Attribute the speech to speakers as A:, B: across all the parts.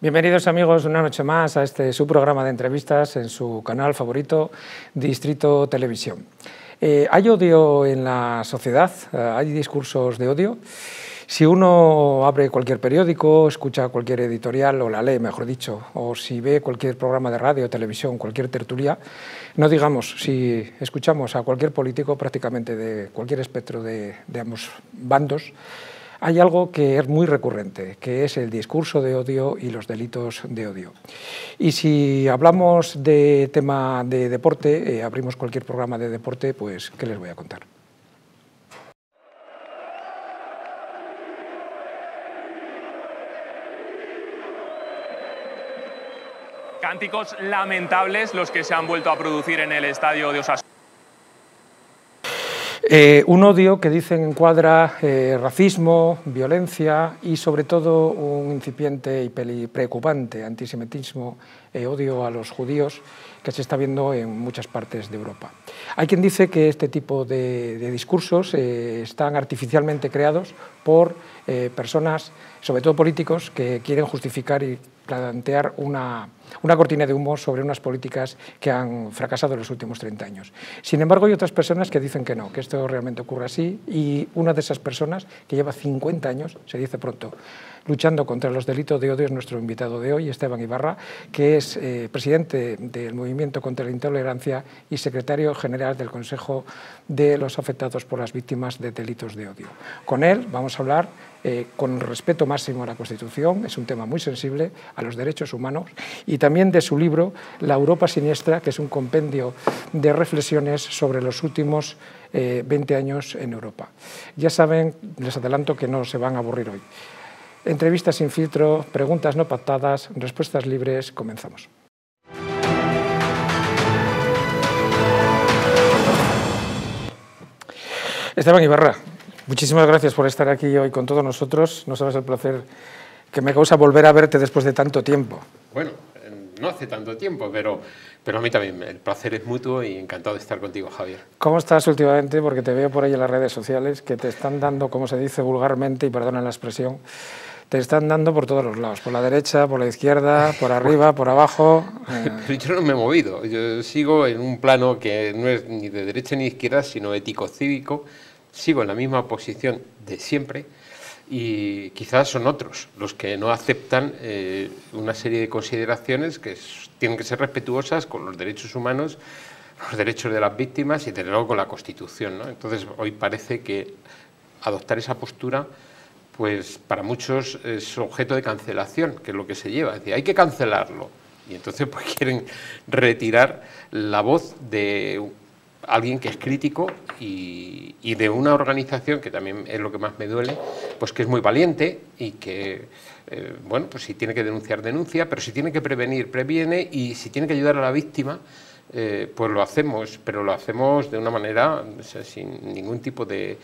A: Bienvenidos amigos una noche más a este su programa de entrevistas en su canal favorito, Distrito Televisión. Hay odio en la sociedad, hay discursos de odio. Si uno abre cualquier periódico, escucha cualquier editorial, o la lee, mejor dicho, o si ve cualquier programa de radio, televisión, cualquier tertulia, no digamos, si escuchamos a cualquier político prácticamente de cualquier espectro de ambos bandos, hay algo que es muy recurrente, que es el discurso de odio y los delitos de odio. Y si hablamos de tema de deporte, abrimos cualquier programa de deporte, pues ¿qué les voy a contar?
B: Cánticos lamentables los que se han vuelto a producir en el estadio de Osasuna.
A: Un odio que dicen encuadra racismo, violencia y sobre todo un incipiente y preocupante antisemitismo, odio a los judíos que se está viendo en muchas partes de Europa. Hay quien dice que este tipo de discursos están artificialmente creados por personas, sobre todo políticos, que quieren justificar y plantear una cortina de humo sobre unas políticas que han fracasado en los últimos 30 años. Sin embargo, hay otras personas que dicen que no, que esto realmente ocurre así, y una de esas personas, que lleva 50 años, se dice pronto, luchando contra los delitos de odio, es nuestro invitado de hoy, Esteban Ibarra, que es presidente del Movimiento contra la Intolerancia y secretario general del Consejo de los Afectados por las Víctimas de Delitos de Odio. Con él vamos a hablar con respeto máximo a la Constitución, es un tema muy sensible, a los derechos humanos, y también de su libro La Europa Siniestra, que es un compendio de reflexiones sobre los últimos 20 años en Europa. Ya saben, les adelanto que no se van a aburrir hoy. Entrevistas sin filtro, preguntas no pactadas, respuestas libres, comenzamos. Esteban Ibarra, muchísimas gracias por estar aquí hoy con todos nosotros. No sabes el placer que me causa volver a verte después de tanto tiempo.
C: Bueno, no hace tanto tiempo, pero a mí también el placer es mutuo y encantado de estar contigo, Javier.
A: ¿Cómo estás últimamente? Porque te veo por ahí en las redes sociales que te están dando, como se dice vulgarmente, y perdona la expresión, te están dando por todos los lados, por la derecha, por la izquierda, por arriba, por abajo.
C: Pero yo no me he movido, yo sigo en un plano que no es ni de derecha ni de izquierda, sino ético-cívico, sigo en la misma posición de siempre y quizás son otros los que no aceptan una serie de consideraciones que tienen que ser respetuosas con los derechos humanos, los derechos de las víctimas y desde luego con la Constitución, ¿no? Entonces hoy parece que adoptar esa postura pues para muchos es objeto de cancelación, que es lo que se lleva. Es decir, hay que cancelarlo. Y entonces pues quieren retirar la voz de alguien que es crítico y de una organización, que también es lo que más me duele, pues que es muy valiente y que, bueno, pues si tiene que denunciar, denuncia, pero si tiene que prevenir, previene, y si tiene que ayudar a la víctima, pues lo hacemos, pero lo hacemos de una manera, o sea, sin ningún tipo de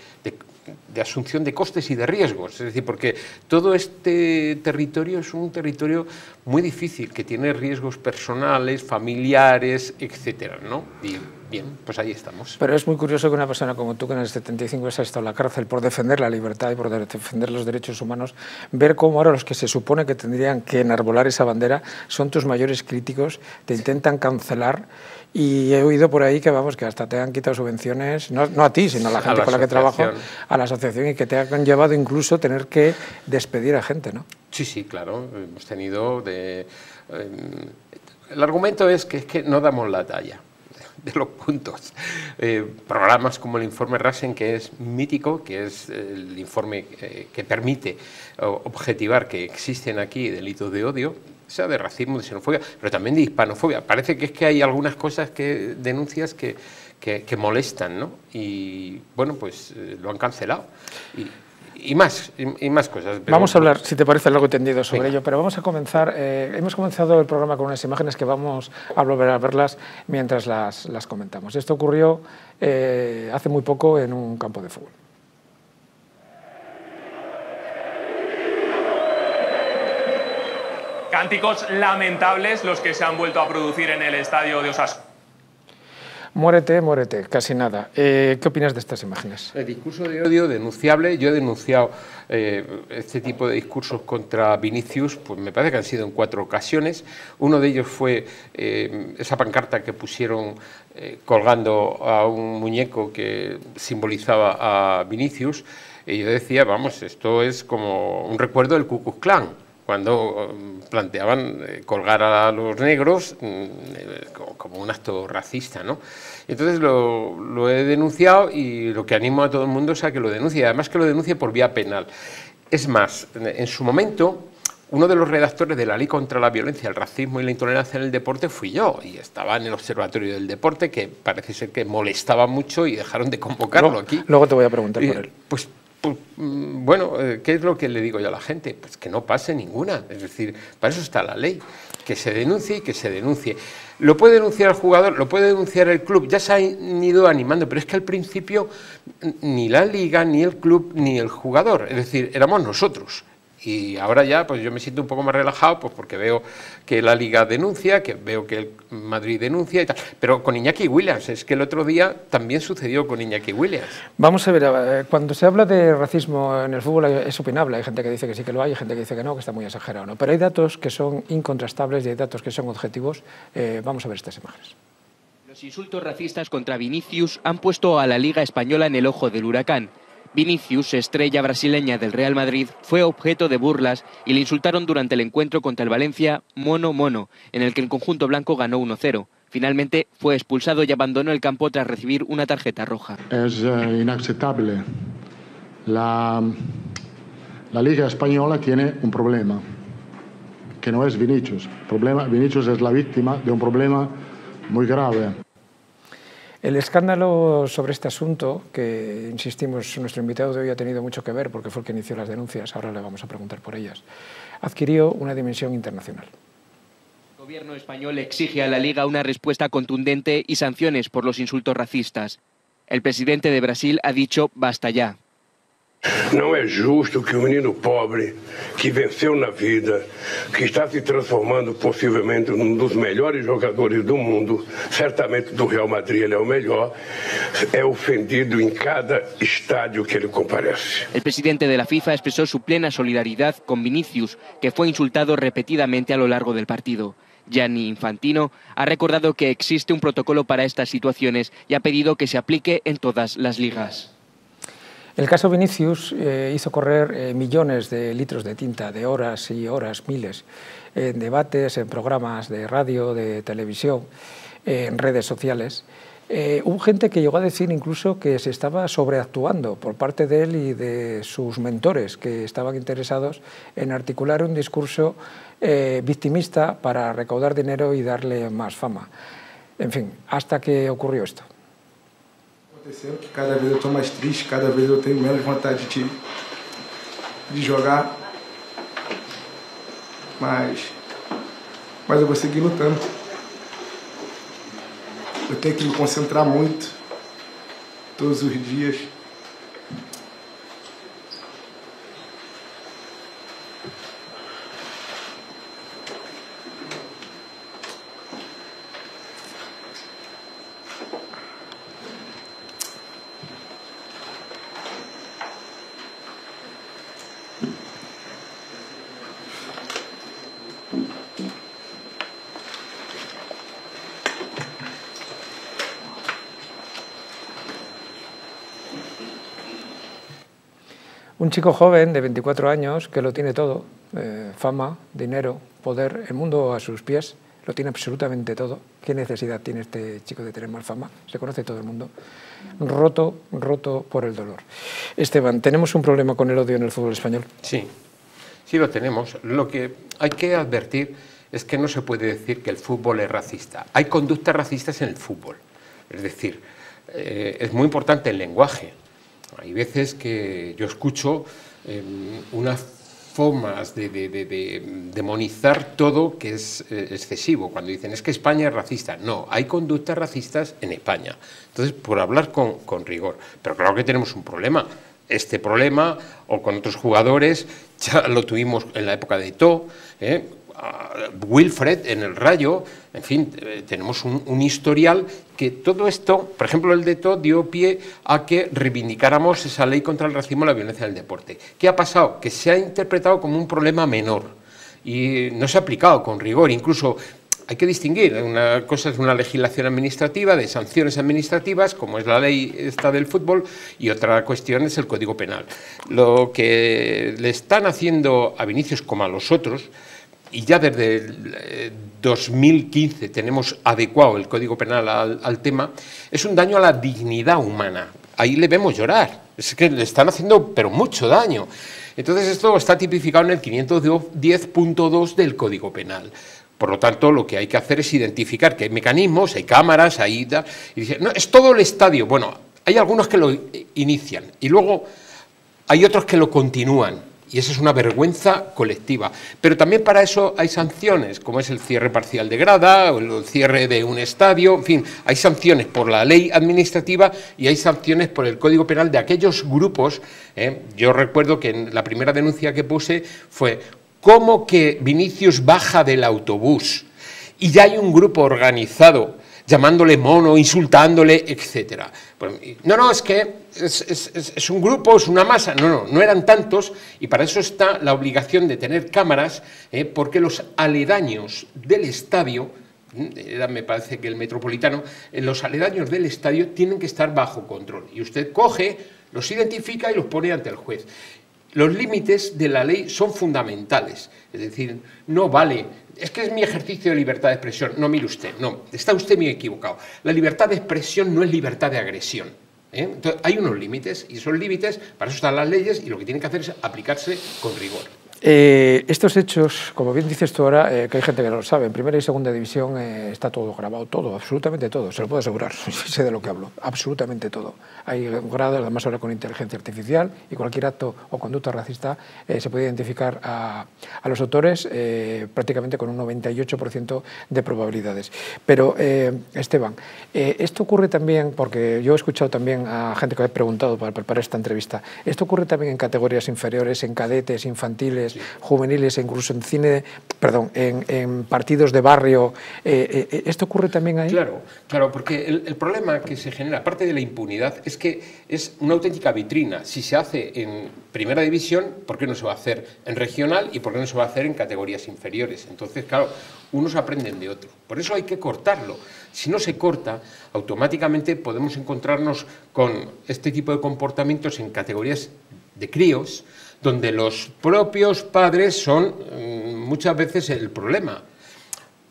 C: asunción de costes y de riesgos. Es decir, porque todo este territorio es un territorio muy difícil, que tiene riesgos personales, familiares, etcétera, ¿no? Y bien, pues ahí estamos.
A: Pero es muy curioso que una persona como tú, que en el 75 has estado en la cárcel por defender la libertad y por defender los derechos humanos, ver cómo ahora los que se supone que tendrían que enarbolar esa bandera son tus mayores críticos, te intentan cancelar. Y he oído por ahí que, vamos, que hasta te han quitado subvenciones, no a ti, sino a la gente con la que trabajo, a la asociación, y que te han llevado incluso tener que despedir a gente, ¿no?
C: Sí, sí, claro, hemos tenido el argumento es que no damos la talla de los puntos. Programas como el informe Rasen, que es mítico, que es el informe que permite objetivar que existen aquí delitos de odio, sea de racismo, de xenofobia, pero también de hispanofobia. Parece que es que hay algunas cosas que denuncias que molestan, ¿no? Y bueno, pues lo han cancelado. Y más cosas.
A: Vamos a hablar, si te parece, largo y tendido sobre ello, pero vamos a comenzar. Hemos comenzado el programa con unas imágenes que vamos a volver a verlas mientras las comentamos. Esto ocurrió hace muy poco en un campo de fútbol.
B: Cánticos lamentables los que se han vuelto a producir en el estadio de Osasuna.
A: Muérete, muérete, casi nada. ¿Qué opinas de estas imágenes?
C: El discurso de odio denunciable. Yo he denunciado este tipo de discursos contra Vinicius, pues me parece que han sido en 4 ocasiones. Uno de ellos fue esa pancarta que pusieron colgando a un muñeco que simbolizaba a Vinicius. Y yo decía, vamos, esto es como un recuerdo del Ku Klux Klan, cuando planteaban colgar a los negros como un acto racista, ¿no? Entonces lo he denunciado y lo que animo a todo el mundo es a que lo denuncie, además que lo denuncie por vía penal. Es más, en su momento, uno de los redactores de la Ley contra la Violencia, el Racismo y la Intolerancia en el Deporte fui yo, y estaba en el Observatorio del Deporte, que parece ser que molestaba mucho y dejaron de convocarlo aquí.
A: Luego te voy a preguntar por él.
C: Pues bueno, ¿qué es lo que le digo yo a la gente? Pues que no pase ninguna, es decir, para eso está la ley, que se denuncie y que se denuncie. Lo puede denunciar el jugador, lo puede denunciar el club, ya se han ido animando, pero es que al principio ni la liga, ni el club, ni el jugador, es decir, éramos nosotros. Y ahora ya pues yo me siento un poco más relajado, pues porque veo que la Liga denuncia, que veo que el Madrid denuncia y tal. Pero con Iñaki Williams, es que el otro día también sucedió con Iñaki Williams.
A: Vamos a ver, cuando se habla de racismo en el fútbol es opinable. Hay gente que dice que sí que lo hay, hay gente que dice que no, que está muy exagerado, ¿no? Pero hay datos que son incontrastables y hay datos que son objetivos. Vamos a ver estas imágenes.
D: Los insultos racistas contra Vinicius han puesto a la Liga Española en el ojo del huracán. Vinicius, estrella brasileña del Real Madrid, fue objeto de burlas y le insultaron durante el encuentro contra el Valencia Mono Mono, en el que el conjunto blanco ganó 1-0. Finalmente fue expulsado y abandonó el campo tras recibir una tarjeta roja.
E: Es inaceptable. La Liga Española tiene un problema, que no es Vinicius. Vinicius es la víctima de un problema muy grave.
A: El escándalo sobre este asunto, que insistimos, nuestro invitado de hoy ha tenido mucho que ver porque fue el que inició las denuncias, ahora le vamos a preguntar por ellas, adquirió una dimensión internacional.
D: El gobierno español exige a la Liga una respuesta contundente y sanciones por los insultos racistas. El presidente de Brasil ha dicho basta ya.
F: Não é justo que um menino pobre, que venceu na vida, que está se transformando possivelmente num dos melhores jogadores do mundo, certamente do Real Madrid ele é o melhor, é ofendido en cada estadio que ele comparece.
D: El presidente de la FIFA expresó su plena solidaridad con Vinicius, que fue insultado repetidamente a lo largo del partido. Gianni Infantino ha recordado que existe un protocolo para estas situaciones y ha pedido que se aplique en todas las ligas.
A: El caso Vinicius hizo correr millones de litros de tinta, de horas y horas, miles, en debates, en programas de radio, de televisión, en redes sociales. Hubo gente que llegó a decir incluso que se estaba sobreactuando por parte de él y de sus mentores, que estaban interesados en articular un discurso victimista para recaudar dinero y darle más fama. En fin, hasta que ocurrió esto.
G: Que cada vez eu estou mais triste, cada vez eu tenho menos vontade de jogar, mas eu vou seguir lutando. Eu tenho que me concentrar muito, todos os dias.
A: Un chico joven de 24 años que lo tiene todo, fama, dinero, poder, el mundo a sus pies, lo tiene absolutamente todo. ¿Qué necesidad tiene este chico de tener más fama? Se conoce todo el mundo. Roto por el dolor. Esteban, ¿tenemos un problema con el odio en el fútbol español?
C: Sí, sí lo tenemos. Lo que hay que advertir es que no se puede decir que el fútbol es racista. Hay conductas racistas en el fútbol. Es decir, es muy importante el lenguaje. Hay veces que yo escucho unas formas de demonizar todo que es excesivo. Cuando dicen, es que España es racista. No, hay conductas racistas en España. Entonces, por hablar con rigor. Pero claro que tenemos un problema. Este problema, o con otros jugadores, ya lo tuvimos en la época de Eto'o, Wilfred en el Rayo, en fin, tenemos un historial que todo esto, por ejemplo el DETO dio pie a que reivindicáramos esa ley contra el racismo y la violencia en el deporte. ¿Qué ha pasado? Que se ha interpretado como un problema menor y no se ha aplicado con rigor, incluso hay que distinguir, una cosa es una legislación administrativa de sanciones administrativas, como es la ley esta del fútbol, y otra cuestión es el Código Penal. Lo que le están haciendo a Vinicius como a los otros, y ya desde el 2015 tenemos adecuado el Código Penal al tema, es un daño a la dignidad humana. Ahí le vemos llorar, es que le están haciendo pero mucho daño. Entonces esto está tipificado en el 510.2 del Código Penal. Por lo tanto, lo que hay que hacer es identificar que hay mecanismos, hay cámaras, y dicen, no, es todo el estadio. Bueno, hay algunos que lo inician y luego hay otros que lo continúan. Y esa es una vergüenza colectiva. Pero también para eso hay sanciones, como es el cierre parcial de grada o el cierre de un estadio. En fin, hay sanciones por la ley administrativa y hay sanciones por el Código Penal de aquellos grupos. Yo recuerdo que en la primera denuncia que puse fue ¿cómo que Vinicius baja del autobús y ya hay un grupo organizado llamándole mono, insultándole, etcétera? Pues, no, es que es un grupo, es una masa. No eran tantos, y para eso está la obligación de tener cámaras, porque los aledaños del estadio, me parece que el Metropolitano, los aledaños del estadio tienen que estar bajo control. Y usted coge, los identifica y los pone ante el juez. Los límites de la ley son fundamentales, es decir, no vale, es que es mi ejercicio de libertad de expresión. No, mire usted, no, está usted muy equivocado. La libertad de expresión no es libertad de agresión. Entonces, hay unos límites, y esos límites, para eso están las leyes, y lo que tienen que hacer es aplicarse con rigor.
A: Estos hechos, como bien dices tú ahora, que hay gente que no lo sabe, en primera y segunda división está todo grabado, todo, absolutamente todo, se lo puedo asegurar, sé de lo que hablo, absolutamente todo. Hay grados, además ahora con inteligencia artificial, y cualquier acto o conducta racista se puede identificar a los autores prácticamente con un 98% de probabilidades. Pero, Esteban, esto ocurre también, porque yo he escuchado también a gente que me ha preguntado para preparar esta entrevista, esto ocurre también en categorías inferiores, en cadetes, infantiles, juveniles, e incluso en cine, perdón, en partidos de barrio. ¿Esto ocurre también ahí?
C: Claro, porque el problema que se genera, aparte de la impunidad, es que es una auténtica vitrina. Si se hace en primera división, ¿por qué no se va a hacer en regional y por qué no se va a hacer en categorías inferiores? Entonces, claro, unos aprenden de otro. Por eso hay que cortarlo. Si no se corta, automáticamente podemos encontrarnos con este tipo de comportamientos en categorías de críos, donde los propios padres son muchas veces el problema.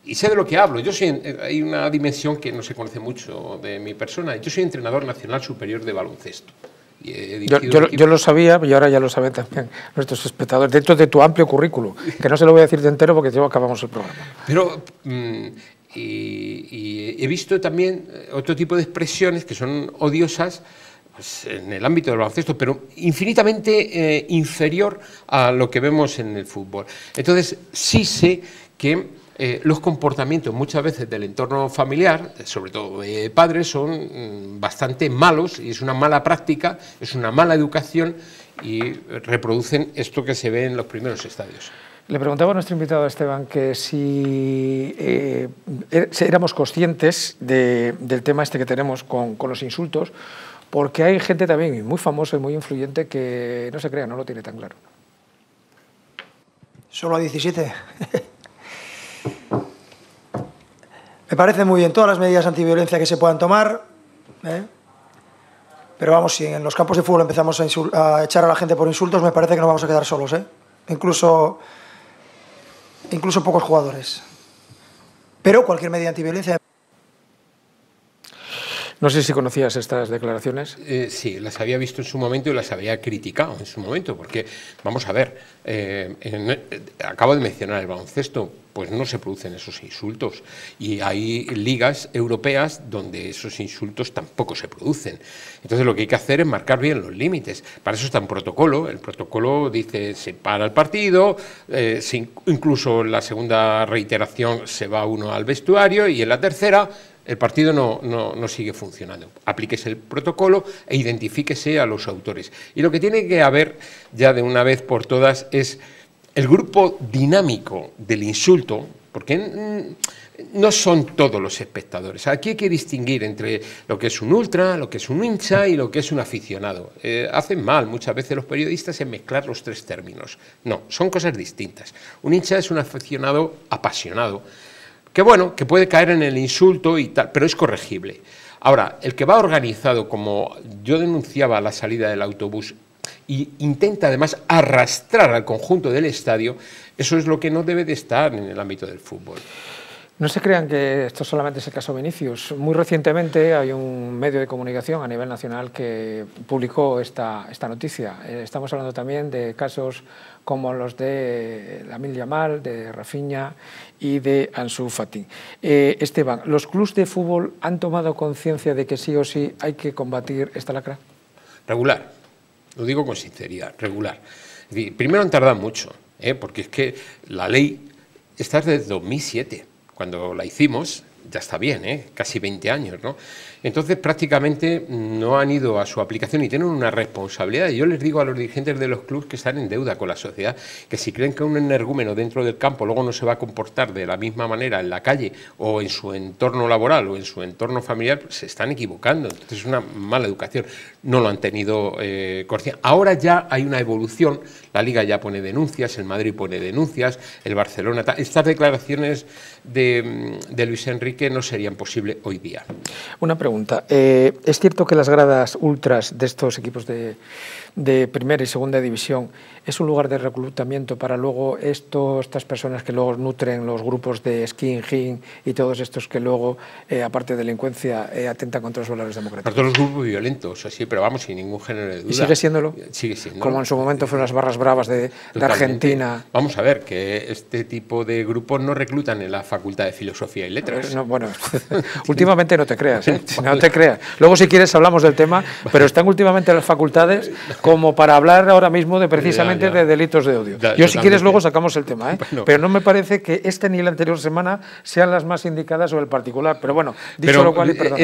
C: Y sé de lo que hablo. Hay una dimensión que no se conoce mucho de mi persona. Yo soy entrenador nacional superior de baloncesto.
A: Yo lo sabía, y ahora ya lo saben también nuestros espectadores, dentro de tu amplio currículum, que no se lo voy a decir de entero porque ya acabamos el programa.
C: Pero y he visto también otro tipo de expresiones que son odiosas, pues, en el ámbito del baloncesto, pero infinitamente inferior a lo que vemos en el fútbol. Entonces, sí sé que los comportamientos muchas veces del entorno familiar, sobre todo de padres, son bastante malos, y es una mala práctica, es una mala educación, y reproducen esto que se ve en los primeros estadios.
A: Le preguntaba a nuestro invitado Esteban que si éramos conscientes del tema este que tenemos con los insultos, porque hay gente también muy famosa y muy influyente que no se crea, no lo tiene tan claro.
H: Solo a 17. Me parece muy bien todas las medidas antiviolencia que se puedan tomar, pero vamos, si en los campos de fútbol empezamos a echar a la gente por insultos, me parece que no vamos a quedar solos, incluso pocos jugadores. Pero cualquier medida antiviolencia...
A: No sé si conocías estas declaraciones.
C: Sí, las había visto en su momento y las había criticado en su momento, porque, vamos a ver, acabo de mencionar el baloncesto, pues no se producen esos insultos, y hay ligas europeas donde esos insultos tampoco se producen. Entonces lo que hay que hacer es marcar bien los límites. Para eso está un protocolo. El protocolo dice se para el partido, incluso en la segunda reiteración se va uno al vestuario, y en la tercera el partido no sigue funcionando. Aplíquese el protocolo e identifíquese a los autores. Y lo que tiene que haber ya de una vez por todas es el grupo dinámico del insulto, porque no son todos los espectadores. Aquí hay que distinguir entre lo que es un ultra, lo que es un hincha y lo que es un aficionado. Hacen mal muchas veces los periodistas en mezclar los tres términos. No, son cosas distintas. Un hincha es un aficionado apasionado, que bueno, que puede caer en el insulto y tal, pero es corregible. Ahora, el que va organizado, como yo denunciaba a la salida del autobús, y intenta además arrastrar al conjunto del estadio, eso es lo que no debe de estar en el ámbito del fútbol.
A: No se crean que esto solamente es el caso Vinicius. Muy recientemente hay un medio de comunicación a nivel nacional que publicó esta noticia. Estamos hablando también de casos como los de Lamine Yamal, de Rafinha y de Ansu Fati. Esteban, ¿los clubes de fútbol han tomado conciencia de que sí o sí hay que combatir esta lacra?
C: Regular, lo digo con sinceridad, regular. Primero han tardado mucho, porque es que la ley está desde 2007. Cuando la hicimos, ya está bien, casi 20 años, ¿no? Entonces, prácticamente no han ido a su aplicación y tienen una responsabilidad. Y yo les digo a los dirigentes de los clubes que están en deuda con la sociedad, que si creen que un energúmeno dentro del campo luego no se va a comportar de la misma manera en la calle o en su entorno laboral o en su entorno familiar, pues se están equivocando. Entonces, es una mala educación. No lo han tenido consciencia. Ahora ya hay una evolución. La Liga ya pone denuncias, el Madrid pone denuncias, el Barcelona... Estas declaraciones de Luis Enrique no serían posibles hoy día.
A: Una pregunta. ¿Es cierto que las gradas ultras de estos equipos de primera y segunda división es un lugar de reclutamiento para luego estas personas que luego nutren los grupos de skinhead y todos estos que luego, aparte de delincuencia, atentan contra los valores democráticos?
C: Para todos los grupos violentos, así, pero vamos, sin ningún género de duda.
A: ¿Y sigue siéndolo?
C: Sigue siendo.
A: Como en su momento fueron las barras bravas de Argentina.
C: Vamos a ver, que este tipo de grupos no reclutan en la Facultad de Filosofía y Letras.
A: No, bueno, últimamente no te creas, no te creas. Luego, si quieres, hablamos del tema, pero están últimamente las facultades como para hablar ahora mismo de precisamente de delitos de odio. Yo, si quieres, luego sacamos el tema, bueno, pero no me parece que esta ni la anterior semana sean las más indicadas o el particular. Pero bueno, dicho lo cual, y perdón.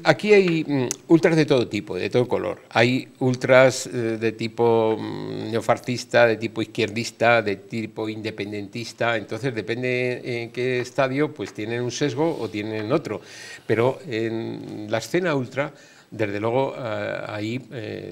C: Aquí hay ultras de todo tipo, de todo color. Hay ultras de tipo neofascista, de tipo izquierdista, de tipo independentista. Entonces, depende en qué estadio, pues tienen un sesgo o tienen otro. Pero en la escena ultra, desde luego, ahí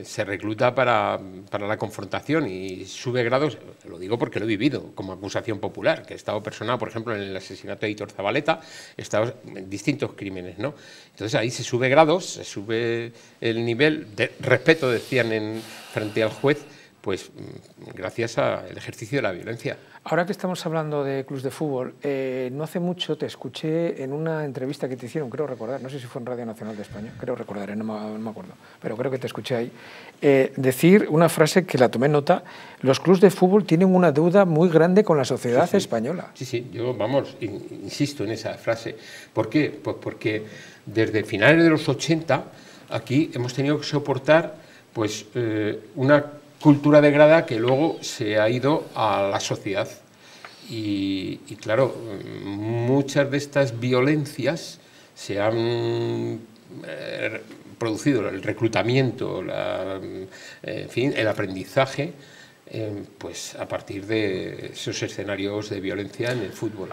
C: se recluta para la confrontación y sube grados, lo digo porque lo he vivido como acusación popular, que he estado personado, por ejemplo, en el asesinato de Aitor Zabaleta, he estado en distintos crímenes, ¿no? Entonces ahí se sube grados, se sube el nivel de respeto, decían frente al juez, pues gracias al ejercicio de la violencia.
A: Ahora que estamos hablando de clubes de fútbol, no hace mucho te escuché en una entrevista que te hicieron, creo recordar, no sé si fue en Radio Nacional de España, creo recordar, no me acuerdo, pero creo que te escuché ahí, decir una frase que la tomé nota: los clubes de fútbol tienen una deuda muy grande con la sociedad española.
C: Sí, yo, vamos, insisto en esa frase. ¿Por qué? Pues porque desde finales de los 80 aquí hemos tenido que soportar pues una cultura de grada que luego se ha ido a la sociedad y claro, muchas de estas violencias se han producido, el reclutamiento, en fin, el aprendizaje, pues a partir de esos escenarios de violencia en el fútbol.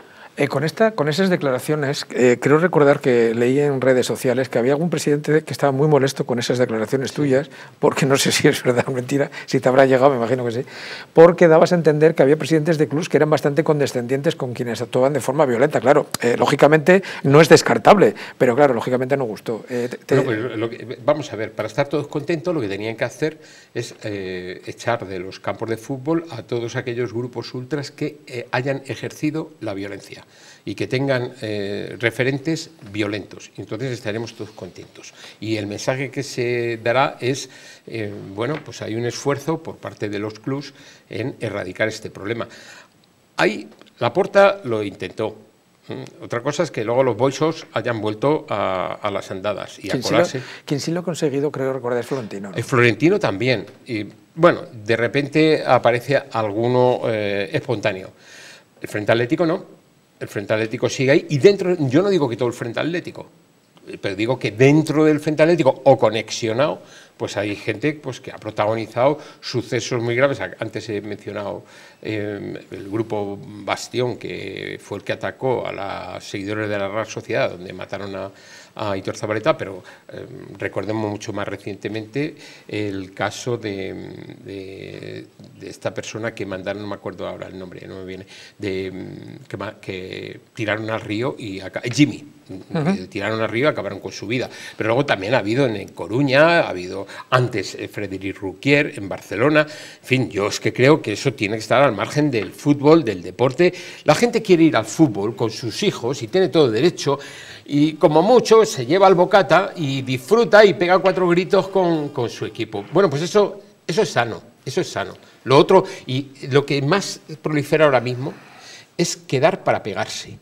A: Con esas declaraciones, creo recordar que leí en redes sociales que había algún presidente que estaba muy molesto con esas declaraciones tuyas, porque no sé si es verdad o mentira, si te habrá llegado, me imagino que sí, porque dabas a entender que había presidentes de clubes que eran bastante condescendientes con quienes actuaban de forma violenta. Claro, lógicamente no es descartable, pero claro, lógicamente no gustó.
C: Bueno, pues vamos a ver, para estar todos contentos lo que tenían que hacer es echar de los campos de fútbol a todos aquellos grupos ultras que hayan ejercido la violencia y que tengan referentes violentos. Entonces estaremos todos contentos. Y el mensaje que se dará es, bueno, pues hay un esfuerzo por parte de los clubs en erradicar este problema. Laporta lo intentó. Otra cosa es que luego los boixos hayan vuelto a las andadas y a colarse.
A: Quien sí lo ha conseguido, creo recordar, es Florentino, ¿no?
C: El Florentino también. Y bueno, de repente aparece alguno espontáneo. El Frente Atlético no. El Frente Atlético sigue ahí y dentro, yo no digo que todo el Frente Atlético, pero digo que dentro del Frente Atlético o conexionado, pues hay gente pues, que ha protagonizado sucesos muy graves. Antes he mencionado el grupo Bastión, que fue el que atacó a los seguidores de la Real Sociedad, donde mataron a Aitor Zabaleta, pero recordemos mucho más recientemente el caso de esta persona que mandaron, no me acuerdo ahora el nombre, no me viene, que tiraron al río y Jimmy. Que tiraron al río y acabaron con su vida. Pero luego también ha habido en Coruña, ha habido antes Frédéric Rouquier en Barcelona. En fin, yo es que creo que eso tiene que estar al margen del fútbol, del deporte. La gente quiere ir al fútbol con sus hijos y tiene todo derecho, y como mucho se lleva al bocata y disfruta y pega 4 gritos con su equipo. Bueno, pues eso es sano, eso es sano. Lo otro, y lo que más prolifera ahora mismo, es quedar para pegarse.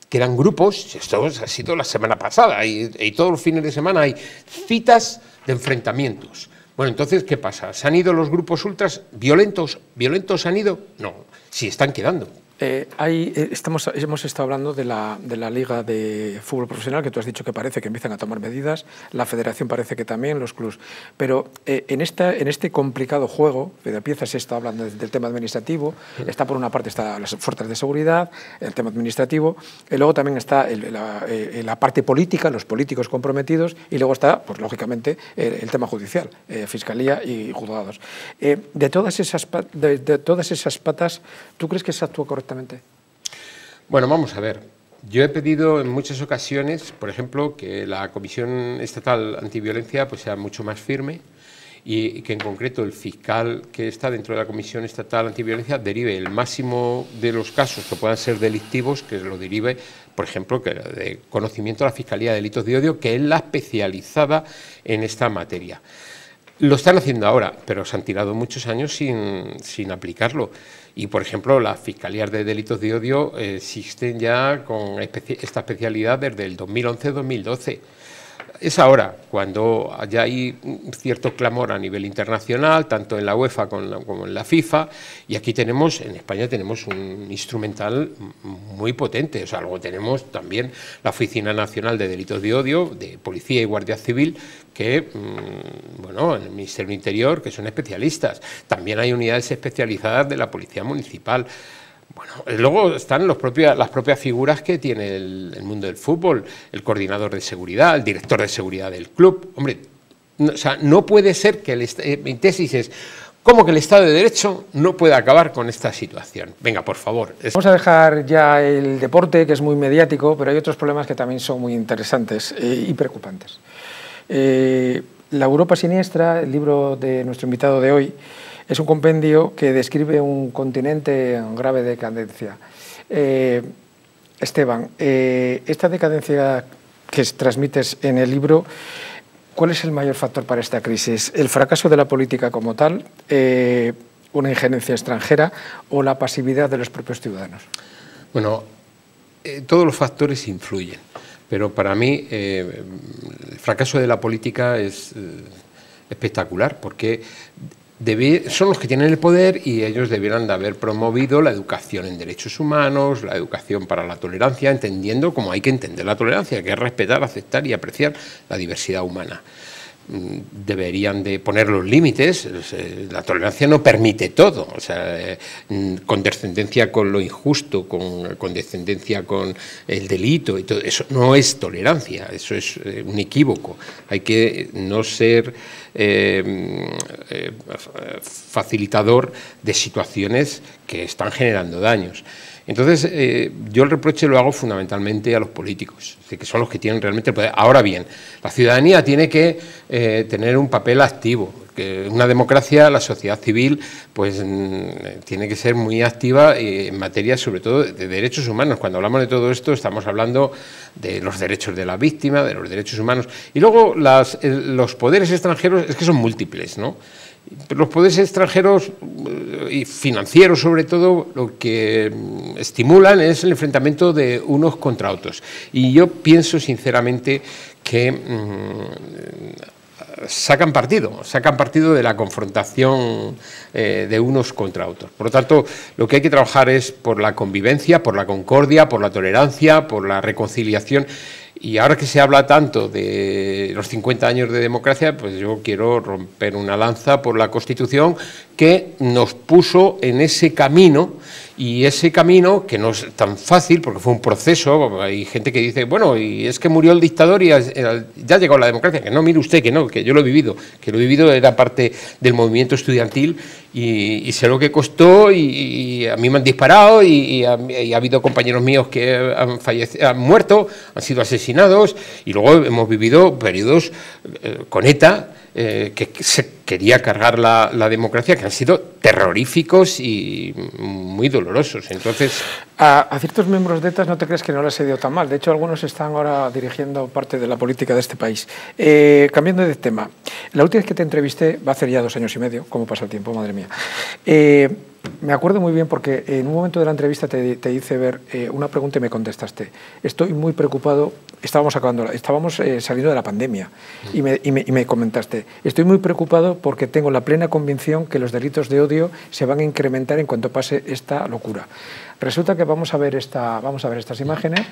C: Quedan grupos, esto ha sido la semana pasada, y todos los fines de semana hay citas de enfrentamientos. Bueno, entonces, ¿qué pasa? ¿Se han ido los grupos ultras violentos? ¿Violentos han ido? No, sí están quedando.
A: Hemos estado hablando de la Liga de Fútbol Profesional, que tú has dicho que parece que empiezan a tomar medidas, la Federación parece que también, los clubs. Pero en este complicado juego, de piezas se está hablando del tema administrativo, está por una parte está las fuerzas de seguridad, el tema administrativo, y luego también está la parte política, los políticos comprometidos, y luego está, pues lógicamente, el tema judicial, Fiscalía y juzgados. De todas esas patas, ¿tú crees que se actúa correctamente?
C: Bueno, vamos a ver. Yo he pedido en muchas ocasiones, por ejemplo, que la Comisión Estatal Antiviolencia pues, sea mucho más firme y que en concreto el fiscal que está dentro de la Comisión Estatal Antiviolencia derive el máximo de los casos que puedan ser delictivos, que lo derive, por ejemplo, que de conocimiento a la Fiscalía de Delitos de Odio, que es la especializada en esta materia. Lo están haciendo ahora, pero se han tirado muchos años sin aplicarlo. Y, por ejemplo, las Fiscalías de Delitos de Odio existen ya con esta especialidad desde el 2011-2012. Es ahora cuando ya hay un cierto clamor a nivel internacional, tanto en la UEFA como en la FIFA, y aquí tenemos, en España tenemos un instrumental muy potente. O sea, luego tenemos también la Oficina Nacional de Delitos de Odio, de Policía y Guardia Civil, que, bueno, en el Ministerio del Interior, que son especialistas. También hay unidades especializadas de la Policía Municipal. Bueno, luego están las propias figuras que tiene el mundo del fútbol, el coordinador de seguridad, el director de seguridad del club. Hombre, o sea, no puede ser que mi tesis es ¿cómo que el Estado de Derecho no puede acabar con esta situación? Venga, por favor.
A: Vamos a dejar ya el deporte, que es muy mediático, pero hay otros problemas que también son muy interesantes y preocupantes. La Europa Siniestra, el libro de nuestro invitado de hoy, es un compendio que describe un continente en grave decadencia. Esteban, esta decadencia que transmites en el libro, ¿cuál es el mayor factor para esta crisis? ¿El fracaso de la política como tal, una injerencia extranjera o la pasividad de los propios ciudadanos?
C: Bueno, todos los factores influyen, pero para mí el fracaso de la política es espectacular, porque son los que tienen el poder y ellos debieran de haber promovido la educación en derechos humanos, la educación para la tolerancia, entendiendo como hay que entender la tolerancia, que es respetar, aceptar y apreciar la diversidad humana. Deberían de poner los límites. La tolerancia no permite todo, o sea, condescendencia con lo injusto, condescendencia con el delito y todo eso no es tolerancia, eso es un equívoco. Hay que no ser facilitador de situaciones que están generando daños. Entonces, yo el reproche lo hago fundamentalmente a los políticos, que son los que tienen realmente el poder. Ahora bien, la ciudadanía tiene que tener un papel activo. Que en una democracia, la sociedad civil, pues tiene que ser muy activa en materia, sobre todo, de derechos humanos. Cuando hablamos de todo esto, estamos hablando de los derechos de la víctima, de los derechos humanos. Y luego, los poderes extranjeros es que son múltiples, ¿no? Los poderes extranjeros y financieros, sobre todo, lo que estimulan es el enfrentamiento de unos contra otros. Y yo pienso, sinceramente, que sacan partido de la confrontación de unos contra otros. Por lo tanto, lo que hay que trabajar es por la convivencia, por la concordia, por la tolerancia, por la reconciliación. Y ahora que se habla tanto de los 50 años de democracia, pues yo quiero romper una lanza por la Constitución que nos puso en ese camino, y ese camino que no es tan fácil porque fue un proceso. Hay gente que dice, bueno, y es que murió el dictador y ya llegó la democracia. Que no, mire usted, que no, que yo lo he vivido, era parte del movimiento estudiantil y sé lo que costó, y a mí me han disparado y ha habido compañeros míos que han muerto, han sido asesinados, y luego hemos vivido periodos con ETA, que se quería cargar la democracia, que han sido terroríficos y muy dolorosos. Entonces,
A: a ciertos miembros de ETA no te crees que no les ha ido tan mal. De hecho, algunos están ahora dirigiendo parte de la política de este país. Cambiando de tema, la última vez que te entrevisté, va a hacer ya 2 años y medio, ¿cómo pasa el tiempo, madre mía? Me acuerdo muy bien porque en un momento de la entrevista te hice ver una pregunta y me contestaste. Estoy muy preocupado, estábamos saliendo de la pandemia, y me comentaste, estoy muy preocupado porque tengo la plena convicción que los delitos de odio se van a incrementar en cuanto pase esta locura. Resulta que vamos a ver estas imágenes.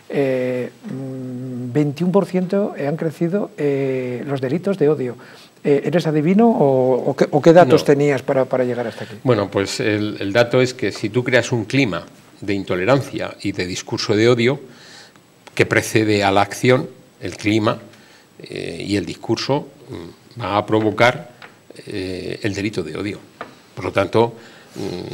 A: 21% han crecido los delitos de odio. ¿Eres adivino o qué datos tenías para llegar hasta aquí?
C: Bueno, pues el dato es que si tú creas un clima de intolerancia y de discurso de odio que precede a la acción, el clima y el discurso va a provocar el delito de odio. Por lo tanto,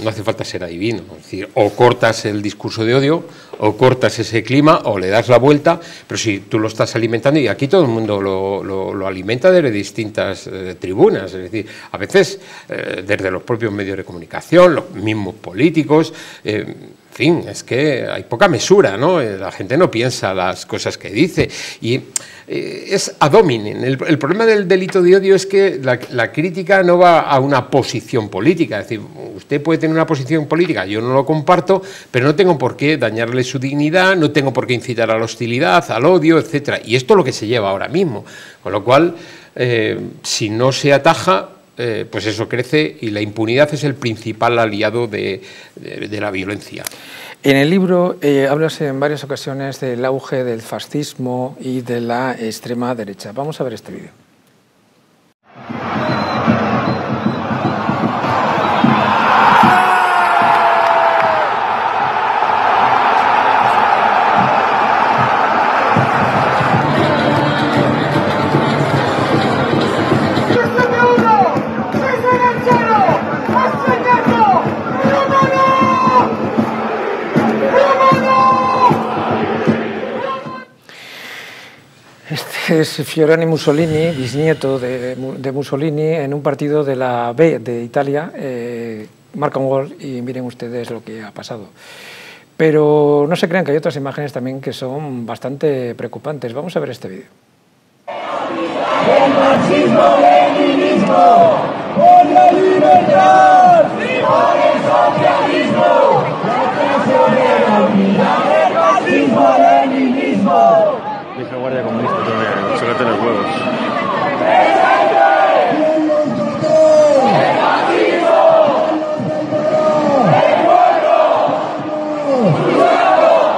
C: no hace falta ser adivino. Es decir, o cortas el discurso de odio, o cortas ese clima, o le das la vuelta, pero si tú lo estás alimentando, y aquí todo el mundo lo alimenta desde distintas tribunas, es decir, a veces desde los propios medios de comunicación, los mismos políticos, en fin, es que hay poca mesura, ¿no? La gente no piensa las cosas que dice, y es ad hominem. El problema del delito de odio es que la crítica no va a una posición política. Es decir, usted puede tener una posición política, yo no lo comparto, pero no tengo por qué dañarle su dignidad, no tengo por qué incitar a la hostilidad, al odio, etcétera. Y esto es lo que se lleva ahora mismo. Con lo cual, si no se ataja, pues eso crece, y la impunidad es el principal aliado de la violencia.
A: En el libro hablas en varias ocasiones del auge del fascismo y de la extrema derecha. Vamos a ver este vídeo. Es Fiorani Mussolini, bisnieto de Mussolini, en un partido de la B de Italia, marca un gol y miren ustedes lo que ha pasado. Pero no se crean que hay otras imágenes también que son bastante preocupantes. Vamos a ver este vídeo.
I: El marxismo-leninismo, por la libertad, por el socialismo, la traicionera unidad del marxismo-leninismo.
J: Dice guardia comunista todavía, sácate los huevos.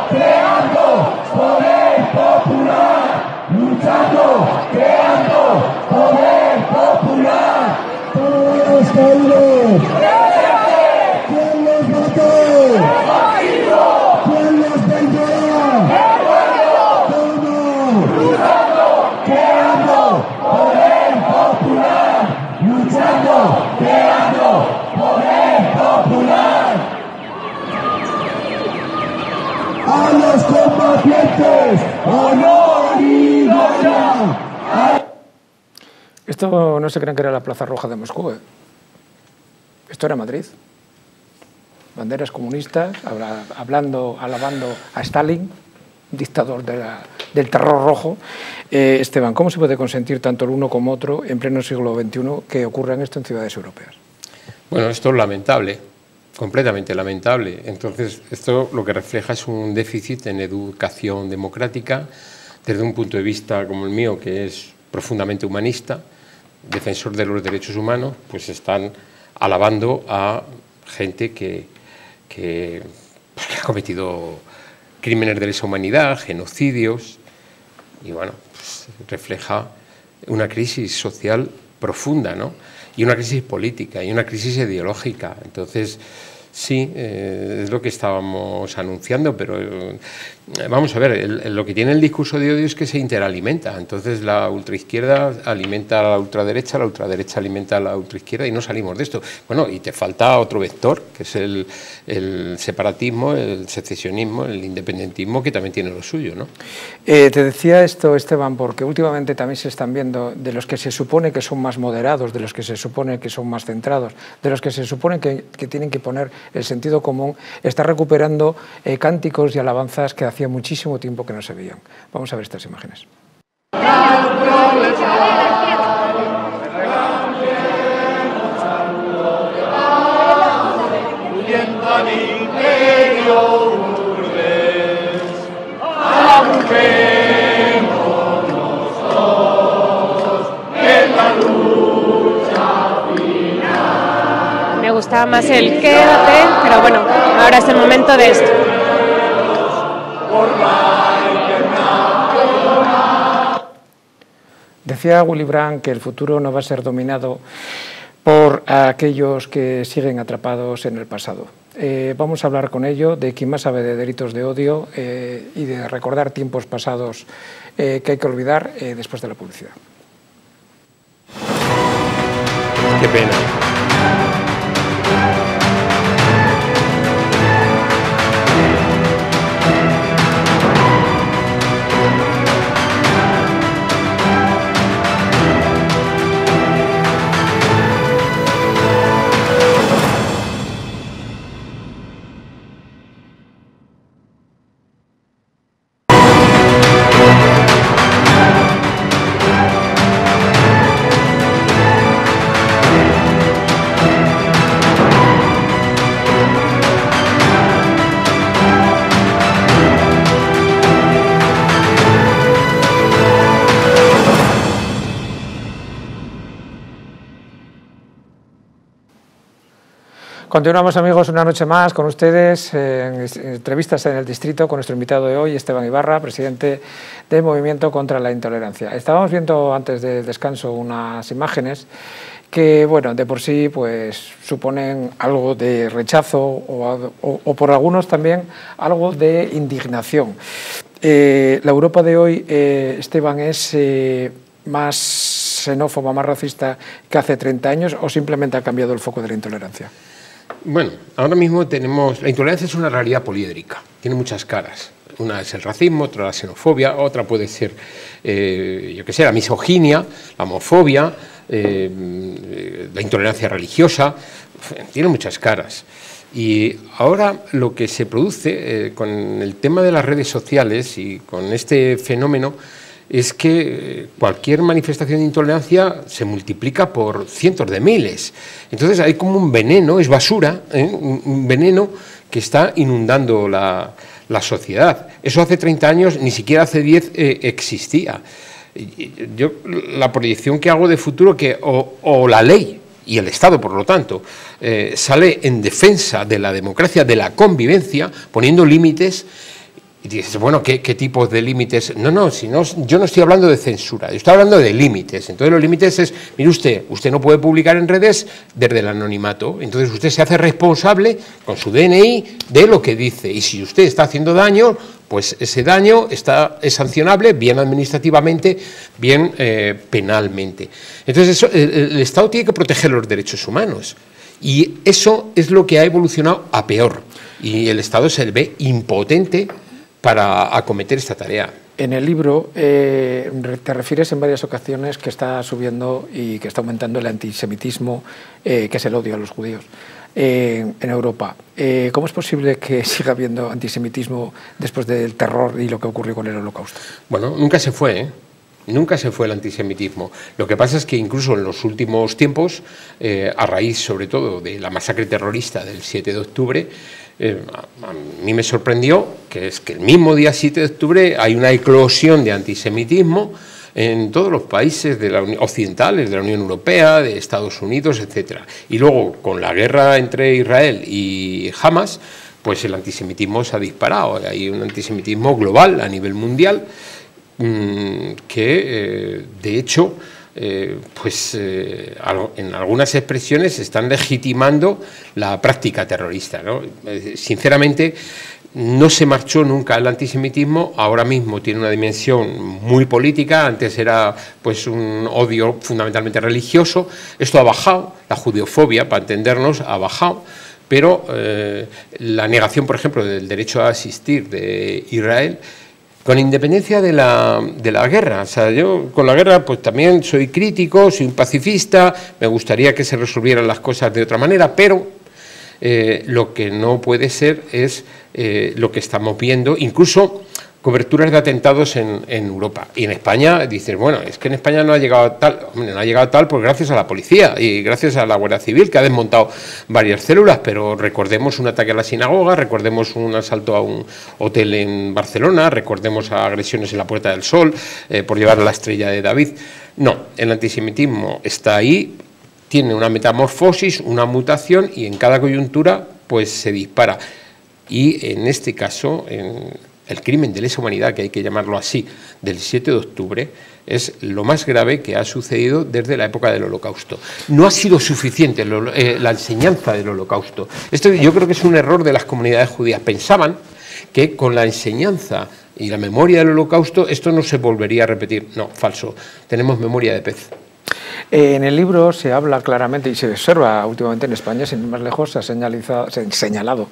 I: Creando poder popular, luchando, creando poder popular. Todos caídos. ¿Quién los mató? ¿Quién los venderá? Luchando, creando poder popular, luchando, creando poder popular. A los combatientes, honor y gloria.
A: Esto no se crean que era la Plaza Roja de Moscú, ¿eh? Esto era Madrid. Banderas comunistas, alabando a Stalin, dictador del terror rojo. Esteban, ¿cómo se puede consentir tanto el uno como otro en pleno siglo XXI que ocurra esto en ciudades europeas?
C: Bueno, esto es lamentable, completamente lamentable. Entonces, esto lo que refleja es un déficit en educación democrática, desde un punto de vista como el mío, que es profundamente humanista, defensor de los derechos humanos, pues están alabando a gente que ha cometido crímenes de lesa humanidad, genocidios, Y bueno, pues refleja una crisis social profunda, ¿no? Y una crisis política y una crisis ideológica. Entonces, sí, es lo que estábamos anunciando, pero vamos a ver, lo que tiene el discurso de odio es que se interalimenta. Entonces la ultraizquierda alimenta a la ultraderecha alimenta a la ultraizquierda y no salimos de esto. Bueno, y te falta otro vector, que es el separatismo, el secesionismo, el independentismo, que también tiene lo suyo, ¿no?
A: Te decía esto, Esteban, porque últimamente también se están viendo de los que se supone que son más moderados, de los que se supone que son más centrados, de los que se supone que tienen que poner el sentido común, está recuperando cánticos y alabanzas que hacía muchísimo tiempo que no se veían. Vamos a ver estas imágenes.
K: Me gustaba más el quédate, pero bueno, ahora es el momento de esto.
A: Decía Willy Brandt que el futuro no va a ser dominado por aquellos que siguen atrapados en el pasado. Vamos a hablar con ello, de quien más sabe de delitos de odio y de recordar tiempos pasados que hay que olvidar después de la publicidad.
C: Qué pena.
A: Continuamos, amigos, una noche más con ustedes en entrevistas en el distrito con nuestro invitado de hoy, Esteban Ibarra, presidente del Movimiento contra la Intolerancia. Estábamos viendo antes del descanso unas imágenes que, bueno, de por sí pues suponen algo de rechazo o por algunos también algo de indignación. La Europa de hoy, Esteban, es más xenófoba, más racista que hace 30 años o simplemente ha cambiado el foco de la intolerancia?
C: Bueno, ahora mismo tenemos... La intolerancia es una realidad poliédrica, tiene muchas caras. Una es el racismo, otra la xenofobia, otra puede ser, yo qué sé, la misoginia, la homofobia, la intolerancia religiosa, tiene muchas caras. Y ahora lo que se produce con el tema de las redes sociales y con este fenómeno es que cualquier manifestación de intolerancia se multiplica por cientos de miles. Entonces hay como un veneno, es basura, un veneno que está inundando la sociedad. Eso hace 30 años, ni siquiera hace 10 existía. Yo la proyección que hago de futuro que o la ley y el Estado, por lo tanto, sale en defensa de la democracia, de la convivencia, poniendo límites. Y dices, bueno, ¿qué tipos de límites? No, yo no estoy hablando de censura, yo estoy hablando de límites. Entonces los límites es, mire usted no puede publicar en redes desde el anonimato. Entonces usted se hace responsable con su DNI de lo que dice. Y si usted está haciendo daño, pues ese daño es sancionable, bien administrativamente, bien penalmente. Entonces el Estado tiene que proteger los derechos humanos. Y eso es lo que ha evolucionado a peor. Y el Estado se ve impotente para acometer esta tarea.
A: En el libro te refieres en varias ocasiones que está subiendo y que está aumentando el antisemitismo, que es el odio a los judíos, en Europa. ¿Cómo es posible que siga habiendo antisemitismo después del terror y lo que ocurrió con el Holocausto?
C: Bueno, nunca se fue, Nunca se fue el antisemitismo. Lo que pasa es que incluso en los últimos tiempos, a raíz sobre todo de la masacre terrorista del 7 de octubre, a mí me sorprendió que es que el mismo día 7 de octubre hay una eclosión de antisemitismo en todos los países occidentales, de la Unión Europea, de Estados Unidos, etc. Y luego, con la guerra entre Israel y Hamas, pues el antisemitismo se ha disparado. Hay un antisemitismo global a nivel mundial que de hecho en algunas expresiones están legitimando la práctica terrorista, ¿no? Sinceramente, no se marchó nunca el antisemitismo, ahora mismo tiene una dimensión muy política, antes era pues un odio fundamentalmente religioso, esto ha bajado, la judeofobia, para entendernos, ha bajado, pero la negación, por ejemplo, del derecho a asistir de Israel, con independencia de la guerra. O sea, yo con la guerra pues también soy crítico, soy un pacifista, me gustaría que se resolvieran las cosas de otra manera, pero lo que no puede ser es lo que estamos viendo, incluso coberturas de atentados en Europa. Y en España, dices, bueno, es que en España no ha llegado tal, hombre, no ha llegado tal pues gracias a la policía y gracias a la Guardia Civil, que ha desmontado varias células, pero recordemos un ataque a la sinagoga, recordemos un asalto a un hotel en Barcelona, recordemos agresiones en la Puerta del Sol por llevar a la estrella de David. No, el antisemitismo está ahí, tiene una metamorfosis, una mutación y en cada coyuntura pues se dispara. Y en este caso, el crimen de lesa humanidad, que hay que llamarlo así, del 7 de octubre, es lo más grave que ha sucedido desde la época del Holocausto. No ha sido suficiente la enseñanza del Holocausto. Esto yo creo que es un error de las comunidades judías. Pensaban que con la enseñanza y la memoria del Holocausto esto no se volvería a repetir. No, falso. Tenemos memoria de pez.
A: En el libro se habla claramente y se observa últimamente en España, sin ir más lejos, se ha señalado,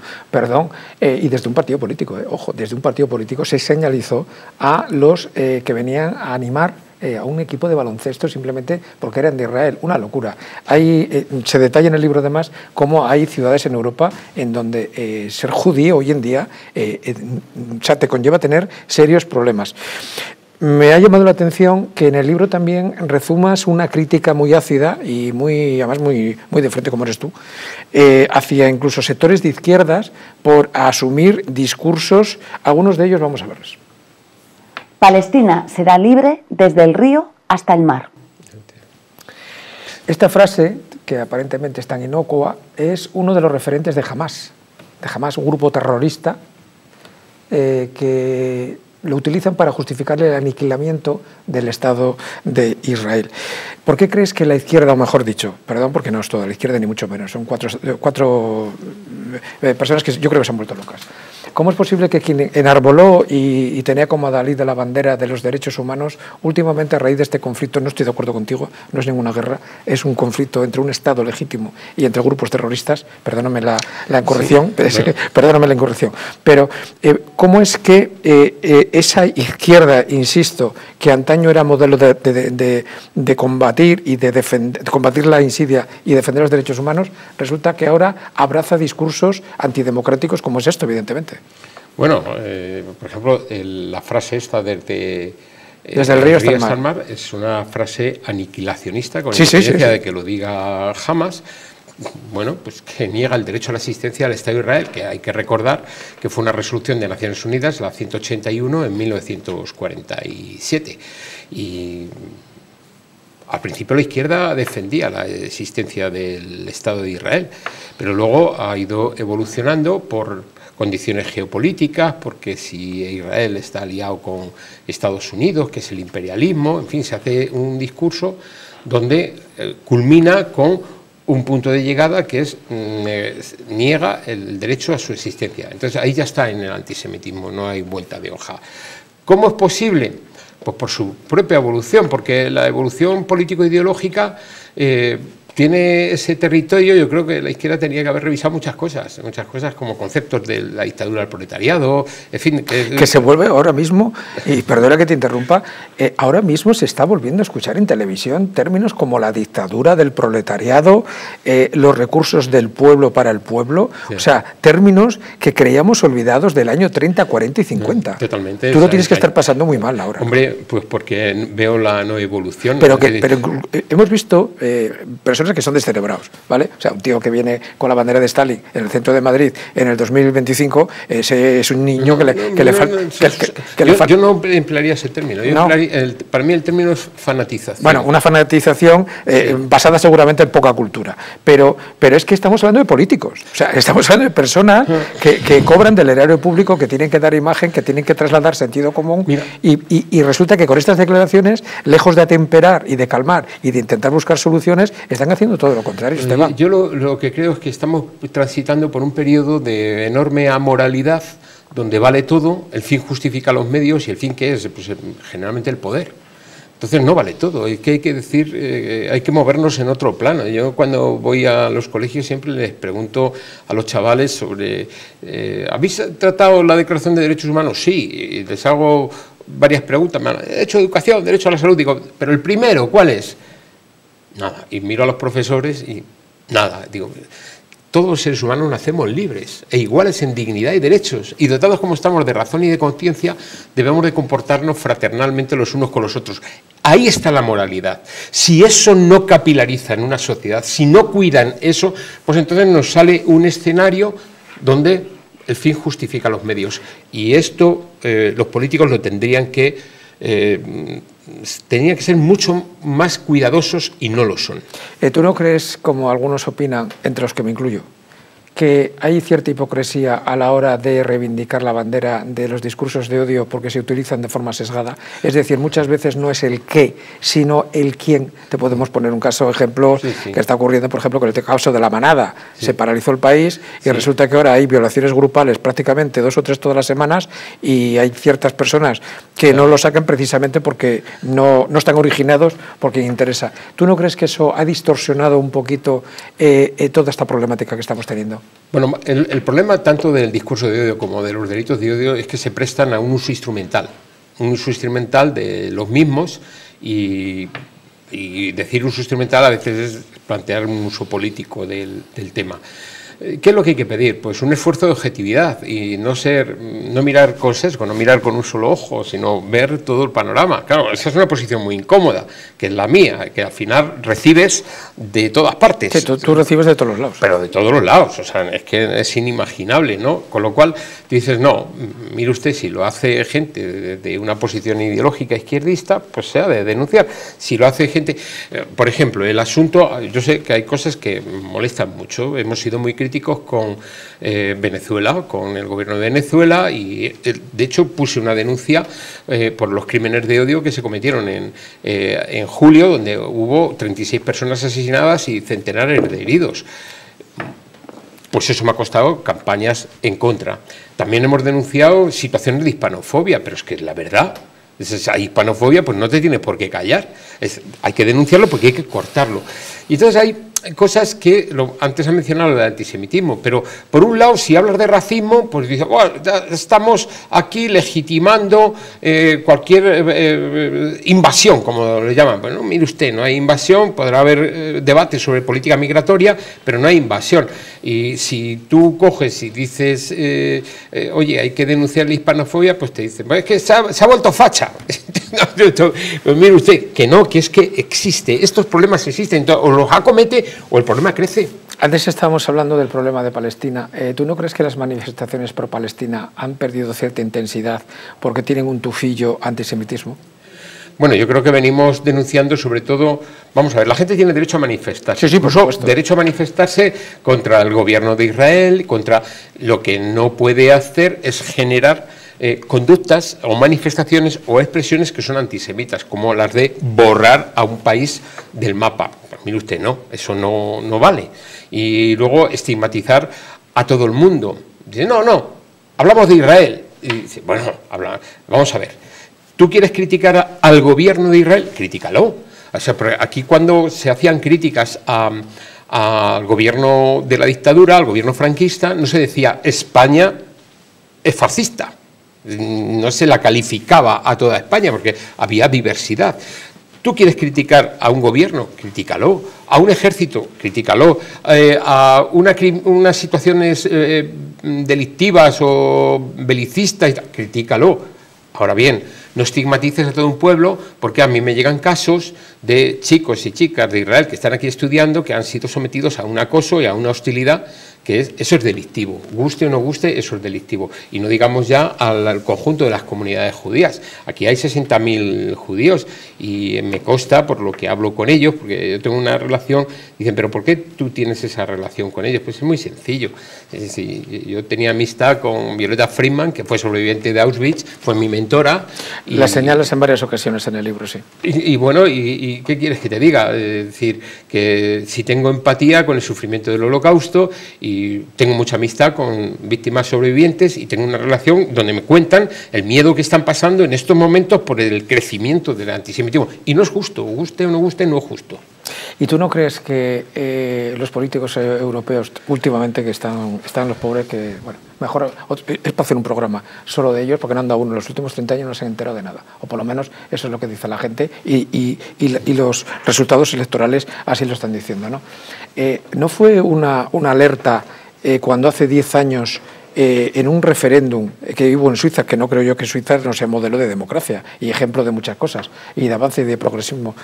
A: y desde un partido político, ojo, desde un partido político se señalizó a los que venían a animar a un equipo de baloncesto simplemente porque eran de Israel. Una locura. Se detalla en el libro además cómo hay ciudades en Europa en donde ser judío hoy en día te conlleva tener serios problemas. Me ha llamado la atención que en el libro también rezumas una crítica muy ácida y además muy de frente, como eres tú, hacia incluso sectores de izquierdas por asumir discursos, algunos de ellos vamos a verlos.
L: Palestina será libre desde el río hasta el mar.
A: Esta frase, que aparentemente es tan inocua, es uno de los referentes de Hamás, un grupo terrorista que lo utilizan para justificar el aniquilamiento del Estado de Israel. ¿Por qué crees que la izquierda, o mejor dicho, perdón, porque no es toda la izquierda ni mucho menos, son cuatro personas que yo creo que se han vuelto locas? ¿Cómo es posible que quien enarboló y tenía como adalid de la bandera de los derechos humanos, últimamente a raíz de este conflicto, no estoy de acuerdo contigo, no es ninguna guerra, es un conflicto entre un Estado legítimo y entre grupos terroristas, perdóname la incorrección, sí, perdóname la incorrección, pero ¿cómo es que esa izquierda, insisto, que antaño era modelo de combatir y de combatir la insidia y defender los derechos humanos, resulta que ahora abraza discursos antidemocráticos como es esto, evidentemente?
C: Bueno, por ejemplo, la frase esta desde
A: el río hasta el mar
C: es una frase aniquilacionista, con independencia de que lo diga Hamás. Bueno, pues que niega el derecho a la existencia del Estado de Israel, que hay que recordar que fue una resolución de Naciones Unidas, la 181, en 1947. Y al principio la izquierda defendía la existencia del Estado de Israel, pero luego ha ido evolucionando por condiciones geopolíticas, porque si Israel está aliado con Estados Unidos, que es el imperialismo, en fin, se hace un discurso donde culmina con un punto de llegada que es niega el derecho a su existencia. Entonces ahí ya está en el antisemitismo, no hay vuelta de hoja. ¿Cómo es posible? Pues por su propia evolución, porque la evolución político-ideológica tiene ese territorio. Yo creo que la izquierda tenía que haber revisado muchas cosas como conceptos de la dictadura del proletariado, en fin.
A: Que se vuelve ahora mismo, y perdona que te interrumpa, ahora mismo se está volviendo a escuchar en televisión términos como la dictadura del proletariado, los recursos del pueblo para el pueblo, sí. O sea, términos que creíamos olvidados del año 30, 40 y 50.
C: No, totalmente.
A: Tú lo tienes que estar pasando muy mal ahora.
C: Hombre, pues porque veo la no evolución.
A: Pero hemos visto personas personas que son descerebrados, ¿vale? O sea, un tío que viene con la bandera de Stalin en el centro de Madrid en el 2025, ese es un niño que le falta...
C: Yo no emplearía ese término. Para mí el término es fanatización.
A: Bueno, una fanatización basada seguramente en poca cultura. Pero es que estamos hablando de políticos. O sea, estamos hablando de personas que cobran del erario público, que tienen que dar imagen, que tienen que trasladar sentido común. Y resulta que con estas declaraciones, lejos de atemperar y de calmar y de intentar buscar soluciones, están haciendo todo lo contrario, Esteban.
C: Yo lo que creo es que estamos transitando por un periodo de enorme amoralidad, donde vale todo, el fin justifica los medios, y el fin, ¿qué es? Pues generalmente el poder. Entonces no vale todo, hay que decir, hay que movernos en otro plano. Yo cuando voy a los colegios siempre les pregunto a los chavales sobre, ¿habéis tratado la Declaración de Derechos Humanos? Sí, y les hago varias preguntas, derecho a educación, derecho a la salud, digo, pero el primero, ¿cuál es? Nada, y miro a los profesores y nada, digo, todos los seres humanos nacemos libres e iguales en dignidad y derechos, y dotados como estamos de razón y de conciencia, debemos de comportarnos fraternalmente los unos con los otros. Ahí está la moralidad. Si eso no capilariza en una sociedad, si no cuidan eso, pues entonces nos sale un escenario donde el fin justifica los medios. Y esto los políticos lo tendrían que ser mucho más cuidadosos, y no lo son.
A: ¿Tú no crees, como algunos opinan, entre los que me incluyo, que hay cierta hipocresía a la hora de reivindicar la bandera de los discursos de odio porque se utilizan de forma sesgada? Es decir, muchas veces no es el qué, sino el quién. Te podemos poner un ejemplo que está ocurriendo, por ejemplo, con el caso de La Manada. Se paralizó el país y resulta que ahora hay violaciones grupales prácticamente 2 o 3 todas las semanas, y hay ciertas personas que no lo sacan precisamente porque no están originados por quien interesa. ¿Tú no crees que eso ha distorsionado un poquito toda esta problemática que estamos teniendo?
C: Bueno, el problema tanto del discurso de odio como de los delitos de odio es que se prestan a un uso instrumental de los mismos, y decir uso instrumental a veces es plantear un uso político del tema. ¿Qué es lo que hay que pedir? Pues un esfuerzo de objetividad y no mirar con sesgo, no mirar con un solo ojo, sino ver todo el panorama. Claro, esa es una posición muy incómoda, que es la mía, que al final recibes de todas partes.
A: Sí, tú recibes de todos los lados.
C: Pero de todos los lados, o sea, es que es inimaginable, ¿no? Con lo cual, tú dices, no, mire usted, si lo hace gente de una posición ideológica izquierdista, pues se ha de denunciar. Si lo hace gente, por ejemplo, el asunto, yo sé que hay cosas que molestan mucho, hemos sido muy críticos con Venezuela, con el gobierno de Venezuela, y de hecho puse una denuncia por los crímenes de odio que se cometieron en julio, donde hubo 36 personas asesinadas y centenares de heridos. Pues eso me ha costado campañas en contra. También hemos denunciado situaciones de hispanofobia, pero es que es la verdad. Esa hispanofobia, pues no te tienes por qué callar. Hay que denunciarlo porque hay que cortarlo. Y entonces hay cosas que antes ha mencionado el antisemitismo, pero por un lado, si hablas de racismo, pues dices, bueno, estamos aquí legitimando cualquier invasión, como le llaman. Bueno, mire usted, no hay invasión, podrá haber debate sobre política migratoria, pero no hay invasión. Y si tú coges y dices, oye, hay que denunciar la hispanofobia, pues te dicen, pues es que se ha vuelto facha. Pues mire usted, que no, que es que existe, estos problemas existen, entonces, o los acomete o el problema crece.
A: Antes estábamos hablando del problema de Palestina. ¿Tú no crees que las manifestaciones pro Palestina han perdido cierta intensidad porque tienen un tufillo antisemitismo?
C: Bueno, yo creo que venimos denunciando sobre todo, vamos a ver, la gente tiene derecho a manifestarse.
A: Sí, por supuesto.
C: Derecho a manifestarse contra el gobierno de Israel, contra lo que no puede hacer es generar conductas o manifestaciones o expresiones que son antisemitas, como las de borrar a un país del mapa. Pues mire usted, no, eso no vale. Y luego estigmatizar a todo el mundo. Dice, no, hablamos de Israel. Y dice, bueno, vamos a ver. ¿Tú quieres criticar al gobierno de Israel? Críticalo. O sea, aquí cuando se hacían críticas al gobierno de la dictadura, al gobierno franquista, no se decía España es fascista. No se la calificaba a toda España porque había diversidad. ¿Tú quieres criticar a un gobierno? Críticalo. A un ejército, críticalo. A unas situaciones delictivas o belicistas, críticalo. Ahora bien, no estigmatices a todo un pueblo, porque a mí me llegan casos de chicos y chicas de Israel que están aquí estudiando que han sido sometidos a un acoso y a una hostilidad, que eso es delictivo, guste o no guste, eso es delictivo. Y no digamos ya al conjunto de las comunidades judías. Aquí hay 60.000 judíos y me consta, por lo que hablo con ellos, porque yo tengo una relación, dicen, pero ¿por qué tú tienes esa relación con ellos? Pues es muy sencillo. Es decir, yo tenía amistad con Violeta Friedman, que fue sobreviviente de Auschwitz, fue mi mentora.
A: La señalas en varias ocasiones en el libro, sí.
C: Y bueno, ¿y qué quieres que te diga? Es decir, que si tengo empatía con el sufrimiento del Holocausto y tengo mucha amistad con víctimas sobrevivientes y tengo una relación donde me cuentan el miedo que están pasando en estos momentos por el crecimiento del antisemitismo. Y no es justo, guste o no guste, no es justo.
A: ¿Y tú no crees que los políticos europeos últimamente que están los pobres, que bueno, mejor es para hacer un programa solo de ellos, porque no han dado uno en los últimos 30 años, no se han enterado de nada, o por lo menos eso es lo que dice la gente y los resultados electorales así lo están diciendo, ¿no? ¿No fue una alerta cuando hace 10 años en un referéndum que hubo en Suiza, que no creo yo que Suiza no sea modelo de democracia y ejemplo de muchas cosas y de avance y de progresismo,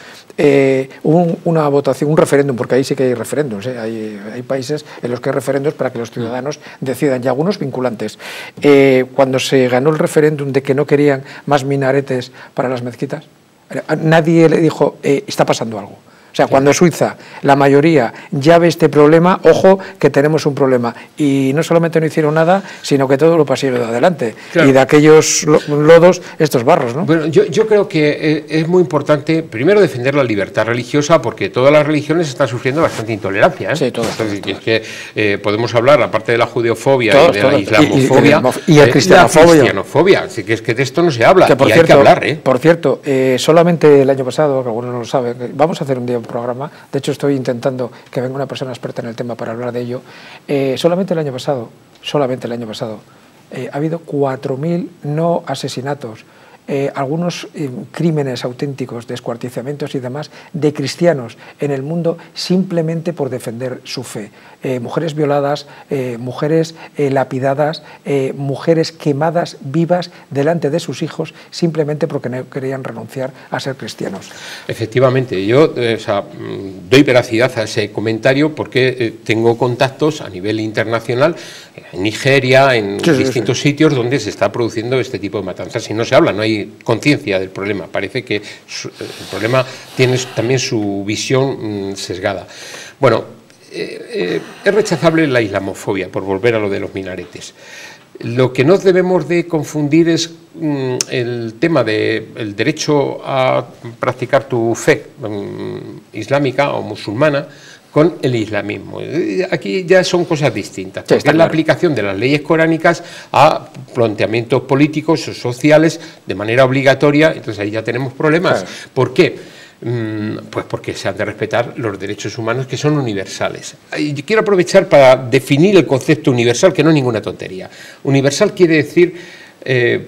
A: hubo una votación, un referéndum, porque ahí sí que hay referéndums, hay países en los que hay referéndums para que los ciudadanos decidan, y algunos vinculantes. Cuando se ganó el referéndum de que no querían más minaretes para las mezquitas, nadie le dijo, está pasando algo. O sea, cuando Suiza, la mayoría, ya ve este problema, ojo que tenemos un problema. Y no solamente no hicieron nada, sino que todo Europa sigue adelante. Claro. Y de aquellos lodos, estos barros, ¿no?
C: Bueno, yo creo que es muy importante, primero, defender la libertad religiosa, porque todas las religiones están sufriendo bastante intolerancia, ¿eh?
A: Sí, todas.
C: Es que podemos hablar, aparte de la judeofobia y de la islamofobia,
A: y el
C: cristianofobia. Así que es que de esto no se habla, que hay que hablar, ¿eh?
A: Por cierto, solamente el año pasado, que algunos no lo saben, vamos a hacer un día programa, de hecho estoy intentando que venga una persona experta en el tema para hablar de ello. Solamente el año pasado ha habido 4.000 no asesinatos, algunos crímenes auténticos, descuartizamientos y demás de cristianos en el mundo simplemente por defender su fe. Mujeres violadas, mujeres lapidadas, mujeres quemadas vivas delante de sus hijos simplemente porque no querían renunciar a ser cristianos.
C: Efectivamente, yo doy veracidad a ese comentario porque tengo contactos a nivel internacional en Nigeria, en distintos sitios donde se está produciendo este tipo de matanzas y no se habla, no hay conciencia del problema. Parece que el problema tiene también su visión sesgada. Bueno, es rechazable la islamofobia, por volver a lo de los minaretes. Lo que no debemos de confundir es el tema del derecho a practicar tu fe islámica o musulmana con el islamismo. Aquí ya son cosas distintas, porque es la aplicación de las leyes coránicas a planteamientos políticos o sociales de manera obligatoria, entonces ahí ya tenemos problemas. Claro. ¿Por qué? Pues porque se han de respetar los derechos humanos, que son universales. Y quiero aprovechar para definir el concepto universal, que no es ninguna tontería. Universal quiere decir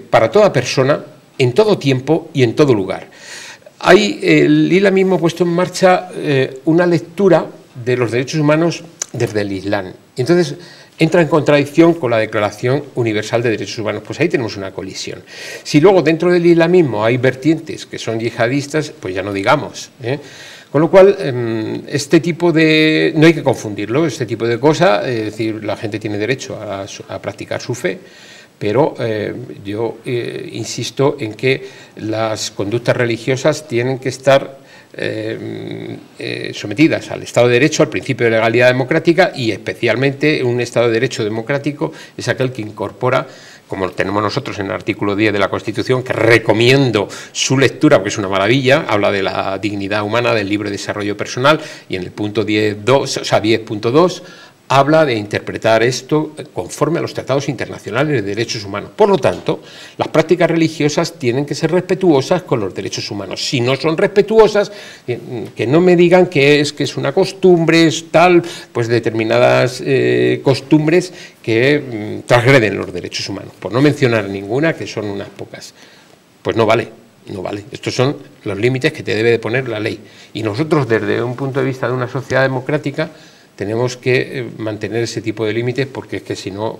C: para toda persona, en todo tiempo y en todo lugar. Hay el islamismo puesto en marcha una lectura de los derechos humanos desde el Islam. Entonces entra en contradicción con la Declaración Universal de Derechos Humanos. Pues ahí tenemos una colisión. Si luego dentro del islamismo hay vertientes que son yihadistas, pues ya no digamos, ¿eh? Con lo cual, este tipo de... no hay que confundirlo, este tipo de cosas, es decir, la gente tiene derecho a practicar su fe, pero yo insisto en que las conductas religiosas tienen que estar sometidas al Estado de Derecho, al principio de legalidad democrática, y especialmente un Estado de Derecho democrático es aquel que incorpora, como tenemos nosotros en el artículo 10 de la Constitución, que recomiendo su lectura porque es una maravilla, habla de la dignidad humana, del libre desarrollo personal, y en el punto 10.2 habla de interpretar esto conforme a los tratados internacionales de derechos humanos. Por lo tanto, las prácticas religiosas tienen que ser respetuosas con los derechos humanos. Si no son respetuosas, que no me digan que es una costumbre, es tal, pues determinadas costumbres que transgreden los derechos humanos. Por no mencionar ninguna, que son unas pocas. Pues no vale. No vale. Estos son los límites que te debe de poner la ley. Y nosotros, desde un punto de vista de una sociedad democrática, tenemos que mantener ese tipo de límites, porque es que si no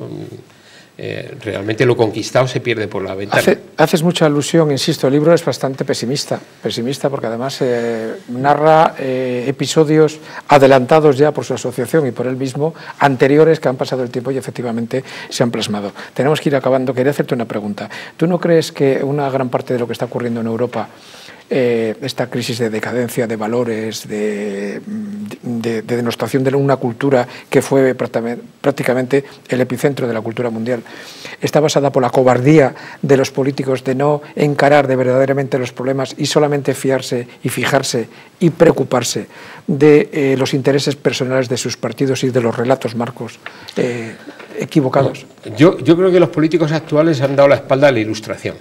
C: realmente lo conquistado se pierde por la ventana.
A: Haces mucha alusión, insisto, el libro es bastante pesimista porque además narra episodios adelantados ya por su asociación y por él mismo, anteriores, que han pasado el tiempo y efectivamente se han plasmado. Tenemos que ir acabando. Quería hacerte una pregunta. ¿Tú no crees que una gran parte de lo que está ocurriendo en Europa, esta crisis de decadencia de valores, de denostación de una cultura que fue prácticamente el epicentro de la cultura mundial, está basada por la cobardía de los políticos de no encarar de verdaderamente los problemas y solamente fiarse y fijarse y preocuparse de los intereses personales de sus partidos y de los relatos marcos equivocados?
C: Yo creo que los políticos actuales han dado la espalda a la Ilustración.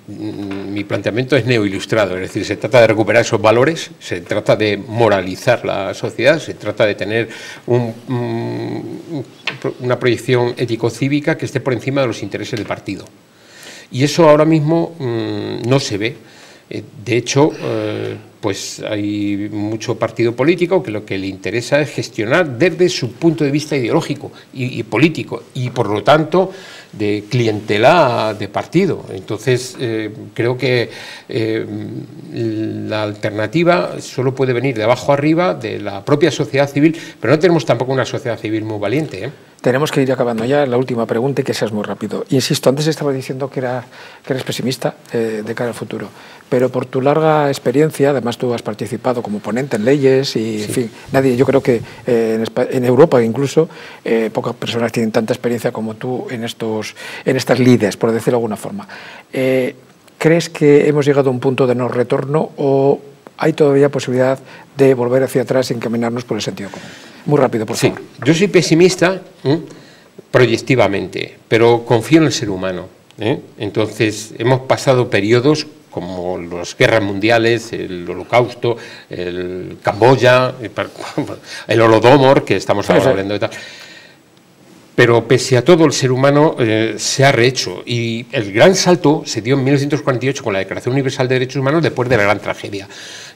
C: Mi planteamiento es neoilustrado, es decir, se trata de recuperar esos valores, se trata de moralizar la sociedad, se trata de tener una proyección ético-cívica que esté por encima de los intereses del partido. Y eso ahora mismo no se ve. De hecho, pues hay mucho partido político que lo que le interesa es gestionar desde su punto de vista ideológico y político, y por lo tanto de clientela de partido. Entonces, creo que la alternativa solo puede venir de abajo arriba, de la propia sociedad civil, pero no tenemos tampoco una sociedad civil muy valiente, ¿eh?
A: Tenemos que ir acabando ya. La última pregunta y que seas muy rápido. Insisto, antes estaba diciendo que eres pesimista de cara al futuro, pero por tu larga experiencia, además tú has participado como ponente en leyes y, en fin, yo creo que en Europa incluso pocas personas tienen tanta experiencia como tú en estas lides, por decirlo de alguna forma. ¿Crees que hemos llegado a un punto de no retorno o hay todavía posibilidad de volver hacia atrás y encaminarnos por el sentido común? Muy rápido, por favor.
C: Sí, yo soy pesimista proyectivamente, pero confío en el ser humano. Entonces, hemos pasado periodos como las guerras mundiales, el Holocausto, el Camboya, el Holodomor, que estamos ahora hablando de tal. Pero pese a todo, el ser humano se ha rehecho, y el gran salto se dio en 1948 con la Declaración Universal de Derechos Humanos después de la gran tragedia.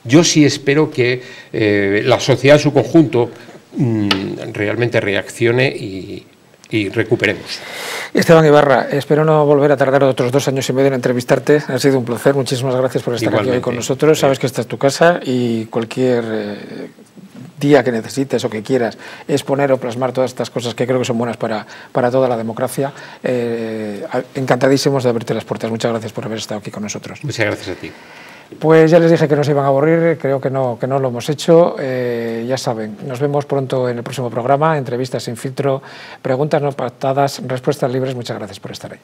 C: Yo sí espero que la sociedad en su conjunto realmente reaccione y recuperemos.
A: Esteban Ibarra, espero no volver a tardar otros 2 años y medio en entrevistarte. Ha sido un placer, muchísimas gracias por estar aquí hoy con nosotros. Sabes que esta es tu casa y cualquier día que necesites o que quieras exponer o plasmar todas estas cosas que creo que son buenas para toda la democracia, encantadísimos de abrirte las puertas. Muchas gracias por haber estado aquí con nosotros.
C: Muchas gracias a ti.
A: Pues ya les dije que no se iban a aburrir, creo que no lo hemos hecho. Ya saben, nos vemos pronto en el próximo programa, entrevistas sin filtro, preguntas no pactadas, respuestas libres. Muchas gracias por estar ahí.